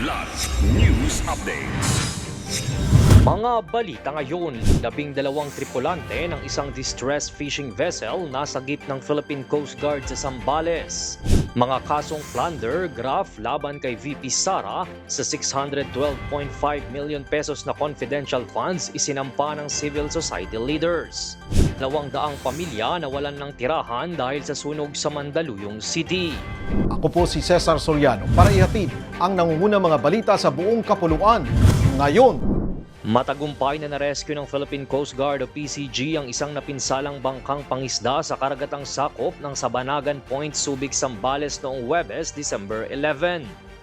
Kidlat News Updates. Mga balita ngayon, 12 tripulante ng isang distress fishing vessel nasagip ng Philippine Coast Guard sa Zambales. Mga kasong plunder, graft laban kay VP Sara sa 612.5 million pesos na confidential funds isinampa ng civil society leaders. 200 pamilya nawalan ng tirahan dahil sa sunog sa Mandaluyong City. Ako po si Cesar Soriano para ihatid ang nangungunang mga balita sa buong kapuluan. Ngayon, Matagumpay na narescue ng Philippine Coast Guard o PCG ang isang napinsalang bangkang pangisda sa karagatang sakop ng Sabanagan Point, Subic, Zambales noong Huwebes, December 11.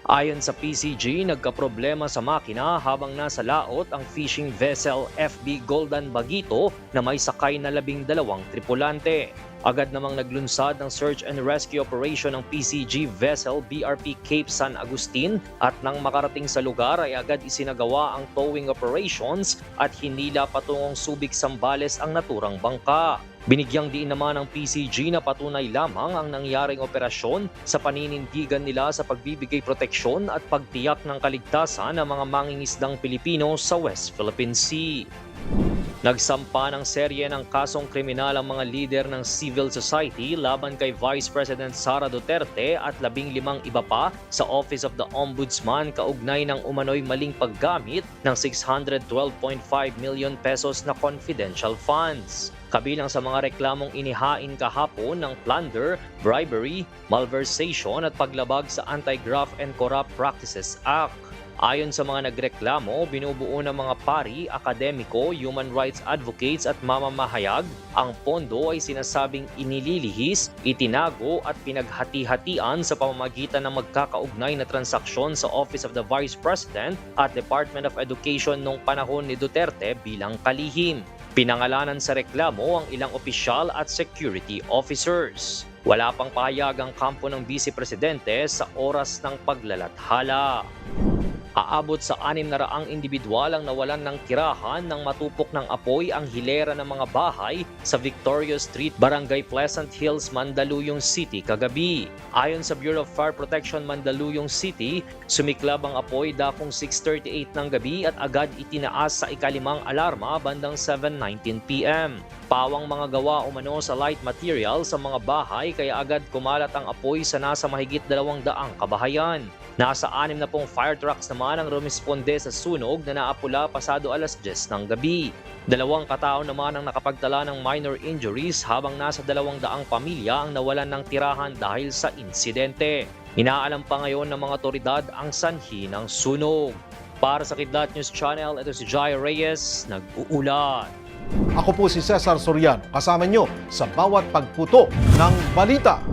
Ayon sa PCG, nagkaproblema sa makina habang nasa laot ang fishing vessel FB Golden Bagito na may sakay na 12 tripulante. Agad namang naglunsad ng search and rescue operation ng PCG vessel BRP Cape San Agustin at nang makarating sa lugar ay agad isinagawa ang towing operations at hinila patungong Subic, Zambales ang naturang bangka. Binigyang diin naman ng PCG na patunay lamang ang nangyaring operasyon sa paninindigan nila sa pagbibigay proteksyon at pagtiyak ng kaligtasan ng mga mangingisdang Pilipino sa West Philippine Sea. Nagsampa ng serye ng kasong kriminal ang mga lider ng civil society laban kay Vice President Sara Duterte at 15 iba pa sa Office of the Ombudsman kaugnay ng umano'y maling paggamit ng 612.5 million pesos na confidential funds. Kabilang sa mga reklamong inihain kahapon ng plunder, bribery, malversation at paglabag sa Anti-Graft and Corrupt Practices Act. Ayon sa mga nagreklamo, binubuo ng mga pari, akademiko, human rights advocates at mamamahayag, ang pondo ay sinasabing inililihis, itinago at pinaghati-hatian sa pamamagitan ng magkakaugnay na transaksyon sa Office of the Vice President at Department of Education noong panahon ni Duterte bilang kalihim. Pinangalanan sa reklamo ang ilang opisyal at security officers. Wala pang pahayag ang kampo ng Vice Presidente sa oras ng paglalathala. Aabot sa 600 individual ang nawalan ng tirahan nang matupok ng apoy ang hilera ng mga bahay sa Victoria Street, Barangay Pleasant Hills, Mandaluyong City kagabi. Ayon sa Bureau of Fire Protection Mandaluyong City, sumiklab ang apoy dakong 6:38 ng gabi at agad itinaas sa ikalimang alarma bandang 7:19 p.m. Pawang mga gawa umano sa light material sa mga bahay kaya agad kumalat ang apoy sa nasa mahigit 200 kabahayan. Nasa 60 fire trucks naman ang rumisponde sa sunog na naapula pasado alas 10 ng gabi. 2 katao naman ang nakapagtala ng minor injuries habang nasa 200 pamilya ang nawalan ng tirahan dahil sa insidente. Inaalam pa ngayon ng mga otoridad ang sanhi ng sunog. Para sa Kidlat News Channel, ito si Jai Reyes, nag-uulat. ako po si Cesar Soriano, kasama nyo sa bawat pagputo ng balita.